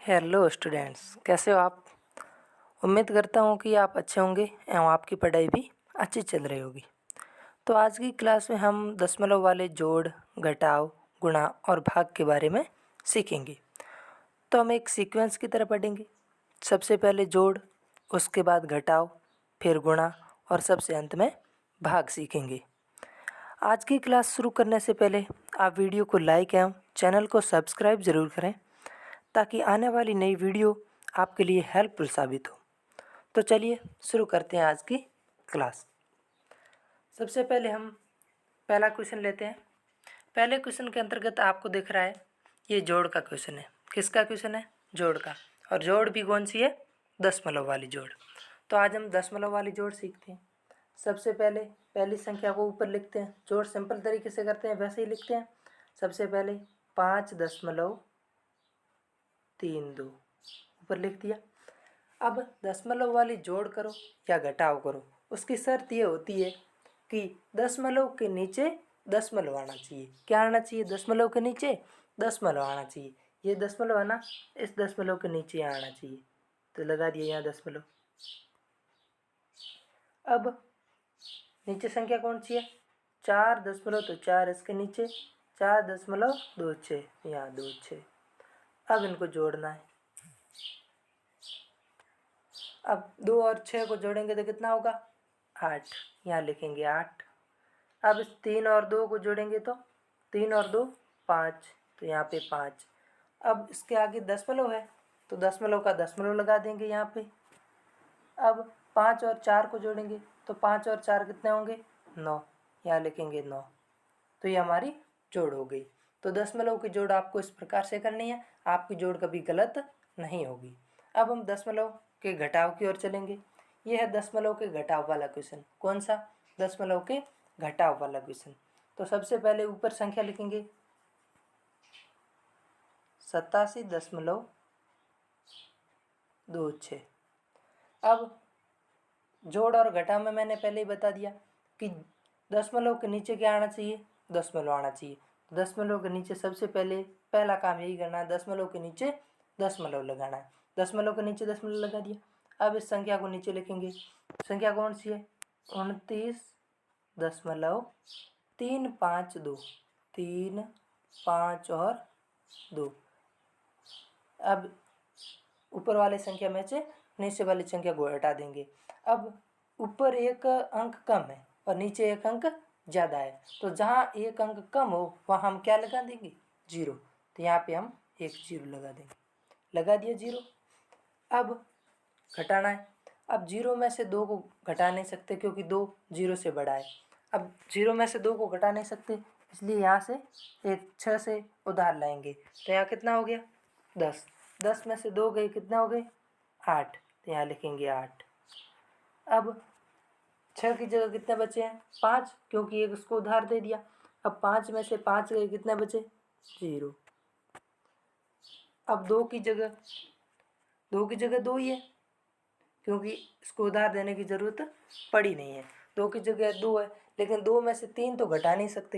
Hello students, कैसे हो आप। उम्मीद करता हूँ कि आप अच्छे होंगे एवं आपकी पढ़ाई भी अच्छी चल रही होगी। तो आज की क्लास में हम दशमलव वाले जोड़, घटाव, गुणा और भाग के बारे में सीखेंगे। तो हम एक सीक्वेंस की तरह पढ़ेंगे। सबसे पहले जोड़, उसके बाद घटाव, फिर गुणा और सबसे अंत में भाग सीखेंगे। आज की क्लास शुरू करने से पहले आप वीडियो को लाइक एवं चैनल को सब्सक्राइब ज़रूर करें ताकि आने वाली नई वीडियो आपके लिए हेल्पफुल साबित हो। तो चलिए शुरू करते हैं आज की क्लास। सबसे पहले हम पहला क्वेश्चन लेते हैं। पहले क्वेश्चन के अंतर्गत आपको दिख रहा है ये जोड़ का क्वेश्चन है। किसका क्वेश्चन है? जोड़ का। और जोड़ भी कौन सी है? दशमलव वाली जोड़। तो आज हम दशमलव वाली जोड़ सीखते हैं। सबसे पहले पहली संख्या को ऊपर लिखते हैं। जोड़ सिंपल तरीके से करते हैं, वैसे ही लिखते हैं। सबसे पहले 5.32 ऊपर लिख दिया। अब दशमलव वाली जोड़ करो या घटाव करो, उसकी शर्त ये होती है कि दशमलव के नीचे दशमलव आना चाहिए। क्या आना चाहिए? दशमलव के नीचे दशमलव आना चाहिए। ये दशमलव है ना, इस दशमलव के नीचे आना चाहिए। तो लगा दिया यहाँ दशमलव। अब नीचे संख्या कौन सी है? 4 तो 4 इसके नीचे 4.26 यहाँ 26। अब इनको जोड़ना है। अब 2 और 6 को जोड़ेंगे तो कितना होगा? 8। यहाँ लिखेंगे 8। अब इस 3 और 2 को जोड़ेंगे तो 3 और 2 5, तो यहाँ पे 5। अब इसके आगे दशमलव है तो दशमलव का दशमलव लगा देंगे यहाँ पे। अब 5 और 4 को जोड़ेंगे तो 5 और 4 कितने होंगे? 9। यहाँ लिखेंगे 9। तो ये हमारी जोड़ हो गई। तो दशमलव की जोड़ आपको इस प्रकार से करनी है, आपकी जोड़ कभी गलत नहीं होगी। अब हम दशमलव के घटाव की ओर चलेंगे। यह है दशमलव के घटाव वाला क्वेश्चन। कौन सा? दशमलव के घटाव वाला क्वेश्चन। तो सबसे पहले ऊपर संख्या लिखेंगे 87.26। अब जोड़ और घटाव में मैंने पहले ही बता दिया कि दशमलव के नीचे क्या आना चाहिए? दशमलव आना चाहिए। दशमलव के नीचे सबसे पहले पहला काम यही करना है, दशमलव के नीचे दशमलव लगाना है। दशमलव के नीचे दशमलव लगा दिया। अब इस संख्या को नीचे लिखेंगे। संख्या कौन सी है? 29.352। 3, 5 और 2। अब ऊपर वाले संख्या में से नीचे वाली संख्या को हटा देंगे। अब ऊपर एक अंक कम है और नीचे एक अंक ज़्यादा है, तो जहाँ एक अंक कम हो वहाँ हम क्या लगा देंगे? 0। तो यहाँ पे हम एक 0 लगा देंगे। लगा दिया 0। अब घटाना है। अब 0 में से 2 को घटा नहीं सकते क्योंकि 2 0 से बड़ा है। अब 0 में से 2 को घटा नहीं सकते, इसलिए यहाँ से एक 6 से उधार लाएंगे। तो यहाँ कितना हो गया? 10। 10 में से 2 गए, कितना हो गए? 8। तो यहाँ लिखेंगे 8। अब 6 की जगह कितने बचे हैं? 5, क्योंकि एक उसको उधार दे दिया। अब 5 में से 5 गए, कितने बचे? 0। अब 2 की जगह 2 ही है क्योंकि इसको उधार देने की ज़रूरत पड़ी नहीं है। 2 की जगह 2 है, लेकिन 2 में से 3 तो घटा नहीं सकते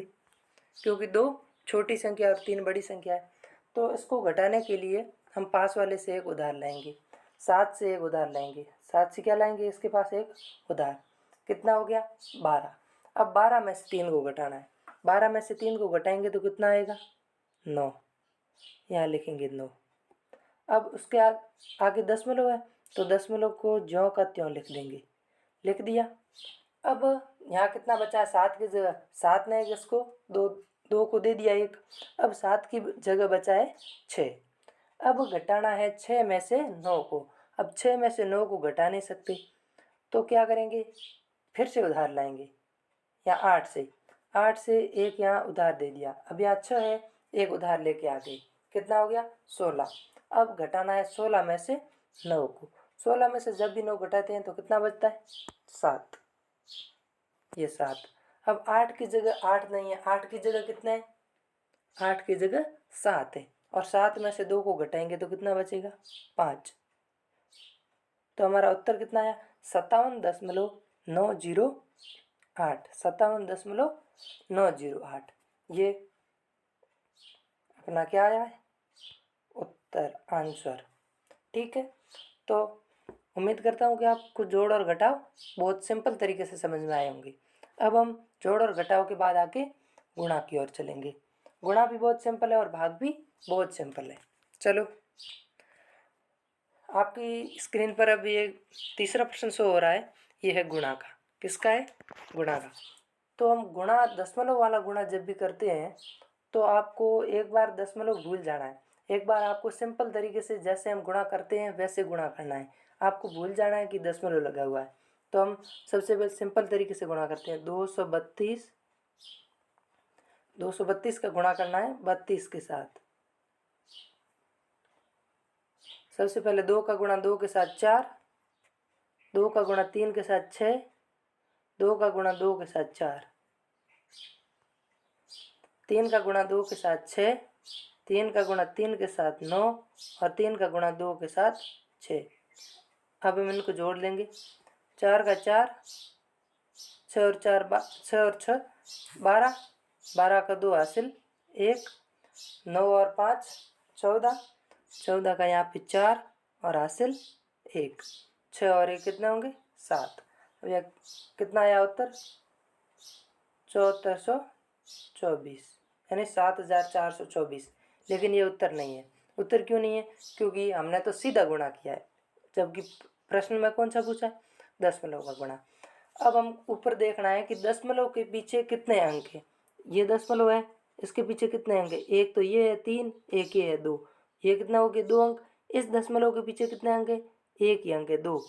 क्योंकि 2 छोटी संख्या और 3 बड़ी संख्या है। तो इसको घटाने के लिए हम पास वाले से एक उधार लाएंगे। 7 से एक उधार लाएंगे। 7 से क्या लाएंगे? इसके पास एक उधार। कितना हो गया? 12। अब 12 में से 3 को घटाना है। 12 में से 3 को घटाएंगे तो कितना आएगा? 9। यहाँ लिखेंगे 9। अब उसके आगे दशमलव है तो दशमलव को ज्यों का त्यों लिख देंगे। लिख दिया। अब यहाँ कितना बचा है? 7 की जगह 7 ने इसको 2 को दे दिया 1। अब 7 की जगह बचा है 6। अब घटाना है 6 में से 9 को। अब 6 में से 9 को घटा नहीं सकते, तो क्या करेंगे? फिर से उधार लाएंगे। या 8 से 1 यहाँ उधार दे दिया। अब यहाँ 6 है, एक उधार लेके आ गए। कितना हो गया? 16। अब घटाना है 16 में से 9 को। 16 में से जब भी 9 घटाते हैं तो कितना बचता है? 7। ये 7। अब 8 की जगह 8 नहीं है, 8 की जगह कितना है? 8 की जगह 7 है, और 7 में से 2 को घटाएंगे तो कितना बचेगा? 5। तो हमारा उत्तर कितना आया? 57.908। 57.908 ये अपना क्या आया है? उत्तर, आंसर। ठीक है, तो उम्मीद करता हूँ कि आपको जोड़ और घटाव बहुत सिंपल तरीके से समझ में आए होंगे। अब हम जोड़ और घटाव के बाद आके गुणा की ओर चलेंगे। गुणा भी बहुत सिंपल है और भाग भी बहुत सिंपल है। चलो, आपकी स्क्रीन पर अब ये तीसरा प्रश्न शो हो रहा है, ये है गुणा का। किसका है? गुणा का। तो हम गुणा, दशमलव वाला गुणा जब भी करते हैं तो आपको एक बार दशमलव भूल जाना है। एक बार आपको सिंपल तरीके से जैसे हम गुणा करते हैं वैसे गुणा करना है। आपको भूल जाना है कि दशमलव लगा हुआ है। तो हम सबसे पहले सिंपल तरीके से गुणा करते हैं। 232 का गुणा करना है 32 के साथ। सबसे पहले 2 का गुणा 2 के साथ 4, 2 का गुणा 3 के साथ 6, 2 का गुणा 2 के साथ 4, 3 का गुणा 2 के साथ 6, 3 का गुणा 3 के साथ 9 और 3 का गुणा 2 के साथ 6। अब हम इनको जोड़ लेंगे। 4 का 4, 6 और 4 6 और 6 12, 12 का 2 हासिल 1, 9 और 5 14, 14 का यहाँ पे 4 और हासिल 1, 6 और 1 कितने होंगे? 7। अब यह कितना आया उत्तर? 7424, यानी 7424। लेकिन ये उत्तर नहीं है। उत्तर क्यों नहीं है? क्योंकि हमने तो सीधा गुणा किया है, जबकि प्रश्न में कौन सा पूछा? दशमलव का गुणा। अब हम ऊपर देखना है कि दशमलव के पीछे कितने अंक हैं। ये दशमलव है, इसके पीछे कितने अंक है? एक तो ये है 3, एक ये है 2। ये कितना हो गया? 2 अंक। इस दशमलव के पीछे कितने अंक है? एक ही अंक है, 2।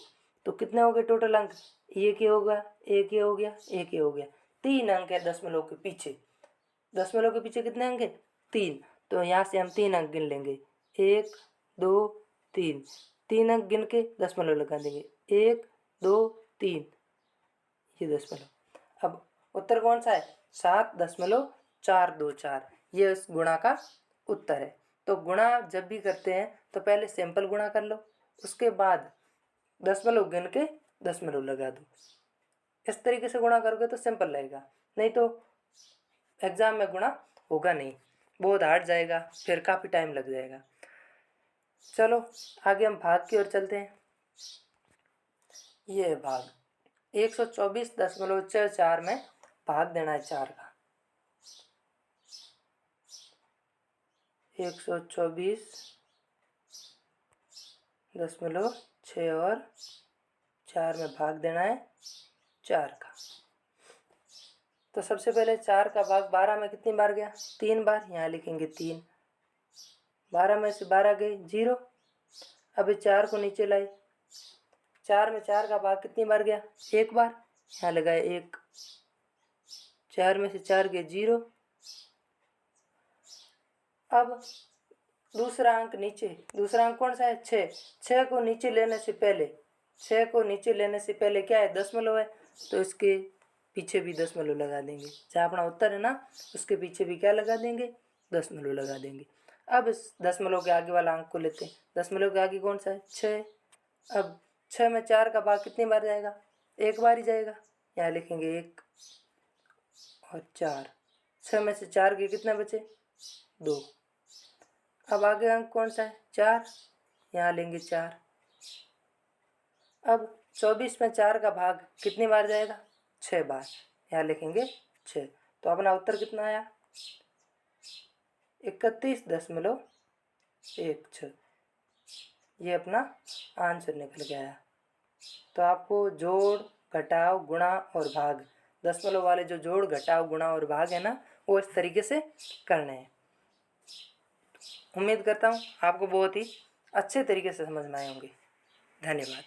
तो कितने हो गए टोटल अंक? एक ये हो गया, एक ये हो गया, एक ये हो गया। 3 अंक है दशमलव के पीछे। दशमलव के पीछे कितने अंक है? 3। तो यहाँ से हम 3 अंक गिन लेंगे। 1 2 3। 3 अंक गिन के दशमलव लगा देंगे। 1 2 3, ये दशमलव। अब उत्तर कौन सा है? 7.424। ये उस गुणा का उत्तर है। तो गुणा जब भी करते हैं तो पहले सिंपल गुणा कर लो, उसके बाद दशमलव गिन के दशमलव लगा दो। इस तरीके से गुणा करोगे तो सिंपल रहेगा, नहीं तो एग्जाम में गुणा होगा नहीं, बहुत हार्ड जाएगा, फिर काफ़ी टाइम लग जाएगा। चलो आगे हम भाग की ओर चलते हैं। ये है भाग। 124.44 में भाग देना है 4 का। 124.6 और 4 में भाग देना है 4 का। तो सबसे पहले 4 का भाग 12 में कितनी बार गया? 3 बार। यहाँ लिखेंगे 3। 12 में से 12 गए 0। अब 4 को नीचे लाए। 4 में 4 का भाग कितनी बार गया? 1 बार। यहाँ लगाए 1। 4 में से 4 गए 0। अब दूसरा अंक नीचे, दूसरा अंक कौन सा है? 6। 6 को नीचे लेने से पहले, 6 को नीचे लेने से पहले क्या है? दशमलव है, तो इसके पीछे भी दशमलव लगा देंगे। जहाँ अपना उत्तर है ना, उसके पीछे भी क्या लगा देंगे? दशमलव लगा देंगे। अब इस दशमलव के आगे वाला अंक को लेते हैं। दशमलव के आगे कौन सा है? 6। अब 6 में 4 का भाग कितनी बार जाएगा? 1 बार ही जाएगा। यहाँ लिखेंगे 1 और 4। 6 में से 4 के कितने बचे? 2। अब आगे अंक कौन सा है? 4। यहाँ लेंगे 4। अब 24 में 4 का भाग कितनी बार जाएगा? 6 बार। यहाँ लिखेंगे 6। तो अपना उत्तर कितना आया? 31.16। ये अपना आंसर निकल के आया। तो आपको जोड़, घटाव, गुणा और भाग, दशमलव वाले जो जोड़, घटाव, गुणा और भाग है ना, वो इस तरीके से करने हैं। उम्मीद करता हूँ आपको बहुत ही अच्छे तरीके से समझ में आए होंगे। धन्यवाद।